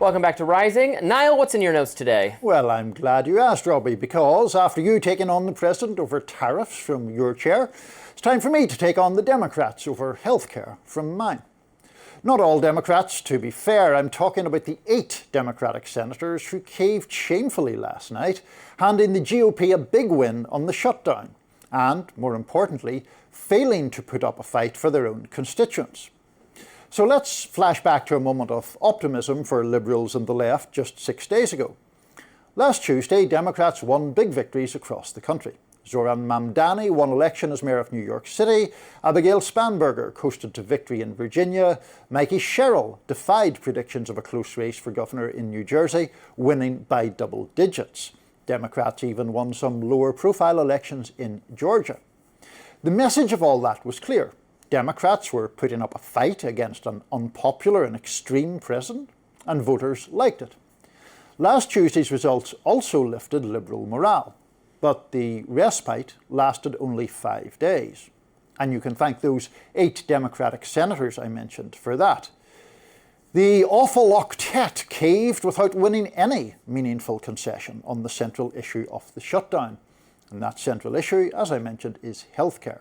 Welcome back to Rising. Niall, what's in your notes today? Well, I'm glad you asked, Robbie, because after you taking on the president over tariffs from your chair, it's time for me to take on the Democrats over healthcare from mine. Not all Democrats, to be fair. I'm talking about the 8 Democratic senators who caved shamefully last night, handing the GOP a big win on the shutdown, and, more importantly, failing to put up a fight for their own constituents. So let's flash back to a moment of optimism for Liberals and the left just 6 days ago. Last Tuesday, Democrats won big victories across the country. Zoran Mamdani won election as Mayor of New York City, Abigail Spanberger coasted to victory in Virginia, Mikey Sherrill defied predictions of a close race for governor in New Jersey, winning by double digits. Democrats even won some lower-profile elections in Georgia. The message of all that was clear. Democrats were putting up a fight against an unpopular and extreme president, and voters liked it. Last Tuesday's results also lifted Liberal morale, but the respite lasted only 5 days. And you can thank those 8 Democratic senators I mentioned for that. The awful octet caved without winning any meaningful concession on the central issue of the shutdown. And that central issue, as I mentioned, is healthcare.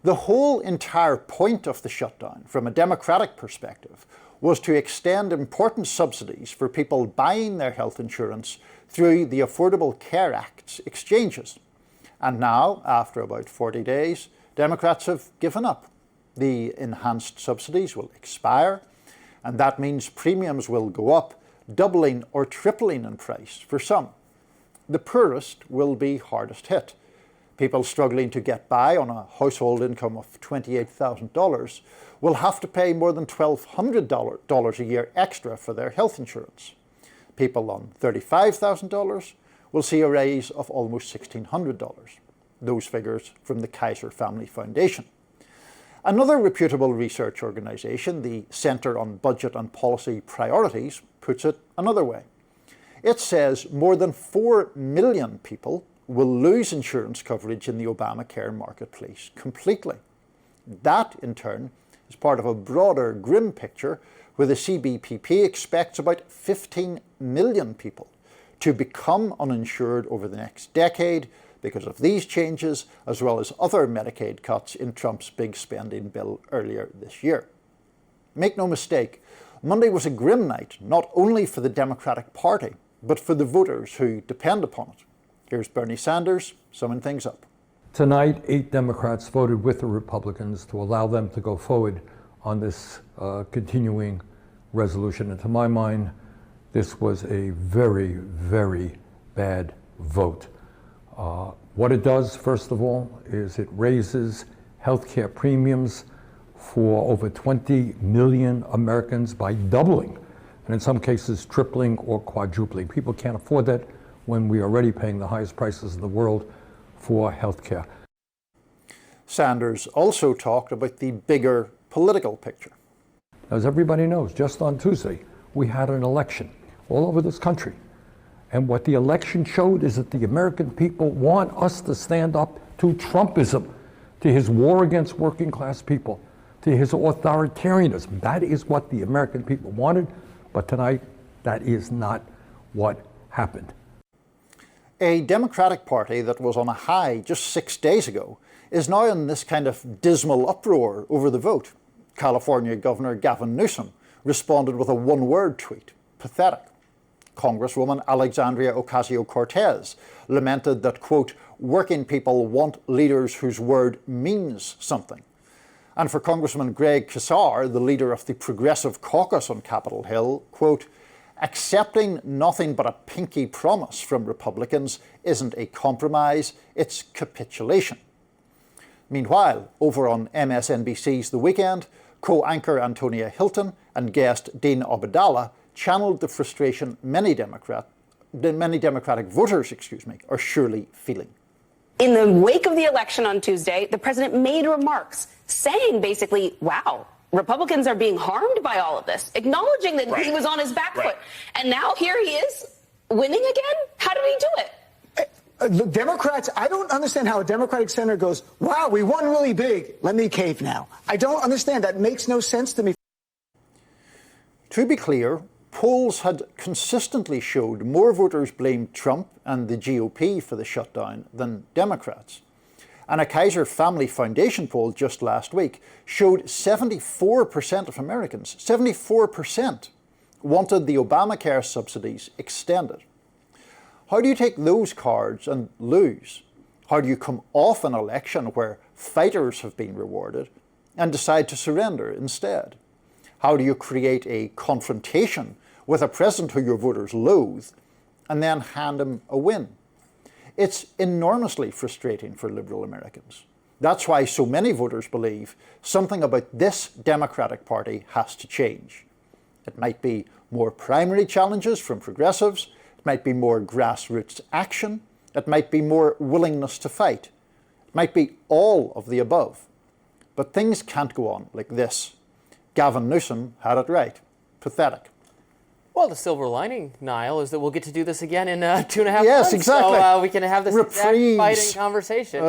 The whole entire point of the shutdown, from a democratic perspective, was to extend important subsidies for people buying their health insurance through the Affordable Care Act's exchanges. And now, after about 40 days, Democrats have given up. The enhanced subsidies will expire, and that means premiums will go up, doubling or tripling in price for some. The poorest will be hardest hit. People struggling to get by on a household income of $28,000 will have to pay more than $1,200 a year extra for their health insurance. People on $35,000 will see a raise of almost $1,600. Those figures from the Kaiser Family Foundation. Another reputable research organisation, the Centre on Budget and Policy Priorities, puts it another way. It says more than 4 million people will lose insurance coverage in the Obamacare marketplace completely. That, in turn, is part of a broader grim picture where the CBPP expects about 15 million people to become uninsured over the next decade because of these changes, as well as other Medicaid cuts in Trump's big spending bill earlier this year. Make no mistake, Monday was a grim night, not only for the Democratic Party, but for the voters who depend upon it. Here's Bernie Sanders summing things up. Tonight, 8 Democrats voted with the Republicans to allow them to go forward on this continuing resolution. And to my mind, this was a very, very bad vote. What it does, first of all, is it raises healthcare premiums for over 20 million Americans by doubling, and in some cases tripling or quadrupling. People can't afford that when we are already paying the highest prices in the world for healthcare. Sanders also talked about the bigger political picture. As everybody knows, just on Tuesday, we had an election all over this country. And what the election showed is that the American people want us to stand up to Trumpism, to his war against working class people, to his authoritarianism. That is what the American people wanted, but tonight, that is not what happened. A Democratic Party that was on a high just 6 days ago is now in this kind of dismal uproar over the vote. California Governor Gavin Newsom responded with a one-word tweet: pathetic. Congresswoman Alexandria Ocasio-Cortez lamented that, quote, working people want leaders whose word means something. And for Congressman Greg Casar, the leader of the Progressive Caucus on Capitol Hill, quote, accepting nothing but a pinky promise from Republicans isn't a compromise, it's capitulation. Meanwhile, over on MSNBC's The Weekend, co-anchor Antonia Hilton and guest Dean Obeidallah channeled the frustration many Democratic voters, are surely feeling. In the wake of the election on Tuesday, the president made remarks saying basically, wow, Republicans are being harmed by all of this, acknowledging that he was on his back foot. And now here he is winning again? How did he do it? The Democrats, I don't understand how a Democratic senator goes, wow, we won really big. Let me cave now. I don't understand. That makes no sense to me. To be clear, polls had consistently showed more voters blamed Trump and the GOP for the shutdown than Democrats. And a Kaiser Family Foundation poll just last week showed 74% of Americans, 74%, wanted the Obamacare subsidies extended. How do you take those cards and lose? How do you come off an election where fighters have been rewarded and decide to surrender instead? How do you create a confrontation with a president who your voters loathe and then hand him a win? It's enormously frustrating for liberal Americans. That's why so many voters believe something about this Democratic Party has to change. It might be more primary challenges from progressives. It might be more grassroots action. It might be more willingness to fight. It might be all of the above. But things can't go on like this. Gavin Newsom had it right. Pathetic. Well, the silver lining, Niall, is that we'll get to do this again in 2.5 months. Yes, exactly. So we can have this exact Reprise. fighting conversation.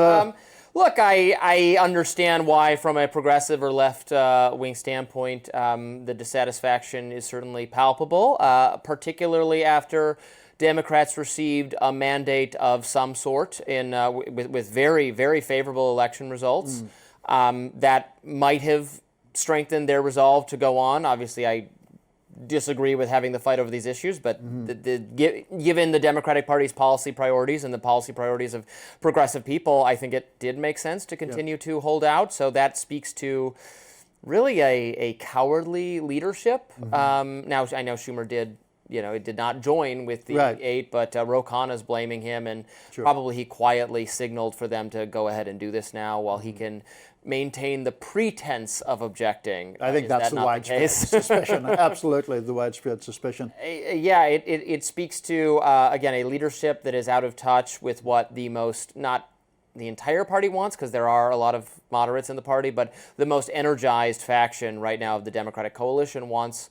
Look, I understand why, from a progressive or left-wing standpoint, the dissatisfaction is certainly palpable, particularly after Democrats received a mandate of some sort with very, very favorable election results that might have strengthened their resolve to go on. Obviously, I disagree with having the fight over these issues, but given the Democratic Party's policy priorities and the policy priorities of progressive people, I think it did make sense to continue to hold out. So that speaks to really a cowardly leadership. Now, I know Schumer did not join with the 8, but Ro Khanna's blaming him, and probably he quietly signaled for them to go ahead and do this now while he can maintain the pretense of objecting. I think that's the widespread suspicion. Absolutely, the widespread suspicion. Yeah, it speaks to, again, a leadership that is out of touch with what not the entire party wants, because there are a lot of moderates in the party, but the most energized faction right now of the Democratic coalition wants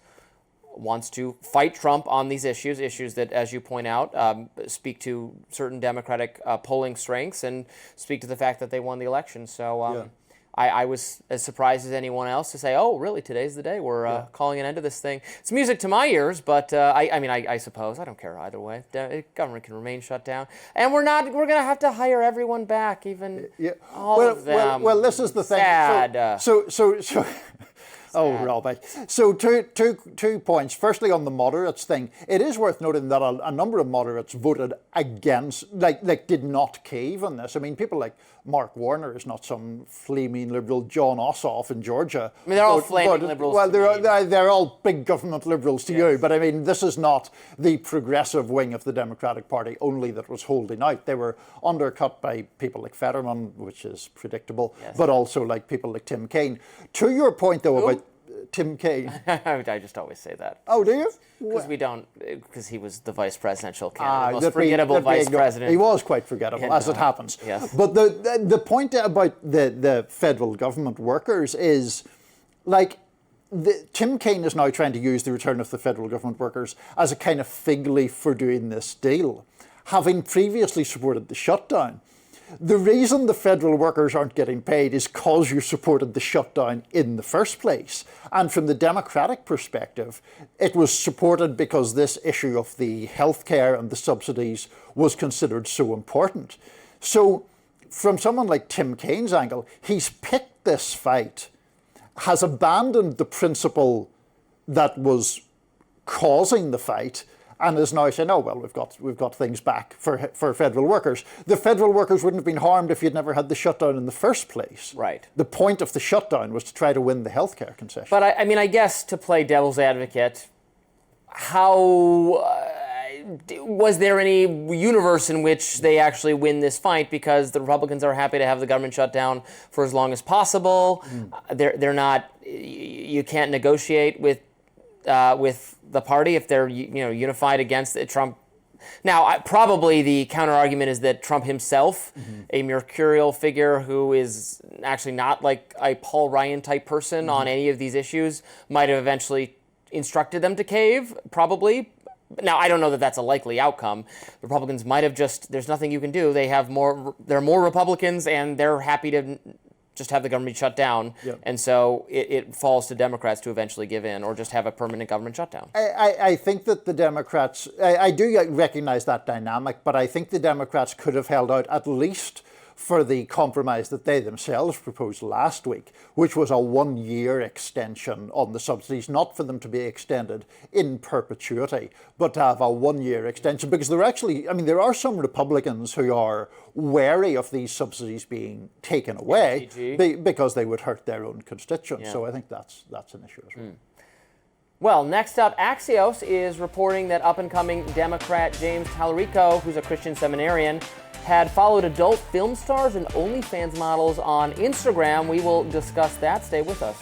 to fight Trump on these issues that, as you point out, speak to certain Democratic polling strengths and speak to the fact that they won the election. So I was as surprised as anyone else to say, oh, really, today's the day we're calling an end to this thing. It's music to my ears, but I suppose I don't care either way. The government can remain shut down, and we're going to have to hire everyone back, even all of them. Well, this is the thing. Sad. So Oh, Robbie. So two points. Firstly, on the moderates thing, it is worth noting that a number of moderates voted against, did not cave on this. I mean, people like Mark Warner is not some flaming liberal. John Ossoff in Georgia. I mean, they're all flaming liberals. Well, they're all big government liberals to you. But I mean, this is not the progressive wing of the Democratic Party only that was holding out. They were undercut by people like Fetterman, which is predictable, but also like people like Tim Kaine. To your point, though, about Tim Kaine. I just always say that. Oh, do you? Because he was the vice presidential candidate, most forgettable vice president. He was quite forgettable, as it happens. Yes. But the point about the federal government workers is, Tim Kaine is now trying to use the return of the federal government workers as a kind of fig leaf for doing this deal, having previously supported the shutdown. The reason the federal workers aren't getting paid is because you supported the shutdown in the first place. And from the Democratic perspective, it was supported because this issue of the healthcare and the subsidies was considered so important. So from someone like Tim Kaine's angle, he's picked this fight, has abandoned the principle that was causing the fight, and is now saying, oh, well, we've got things back for federal workers. The federal workers wouldn't have been harmed if you'd never had the shutdown in the first place. Right. The point of the shutdown was to try to win the healthcare concession. But I guess to play devil's advocate, how was there any universe in which they actually win this fight because the Republicans are happy to have the government shut down for as long as possible? They're not. You can't negotiate with the party if they're unified against Trump. Now, probably the counter argument is that Trump himself, a mercurial figure who is actually not like a Paul Ryan type person on any of these issues, might have eventually instructed them to cave, probably. Now, I don't know that that's a likely outcome. The Republicans might have there's nothing you can do. They're more Republicans, and they're happy to just have the government shut down. Yep. And so it falls to Democrats to eventually give in or just have a permanent government shutdown. I think that the Democrats, I do recognize that dynamic, but I think the Democrats could have held out at least for the compromise that they themselves proposed last week, which was a 1-year extension on the subsidies, not for them to be extended in perpetuity, but to have a 1-year extension. Because there are some Republicans who are wary of these subsidies being taken away because they would hurt their own constituents. Yeah. So I think that's an issue as well. Well, next up, Axios is reporting that up-and-coming Democrat James Tallarico, who's a Christian seminarian, had followed adult film stars and OnlyFans models on Instagram. We will discuss that. Stay with us.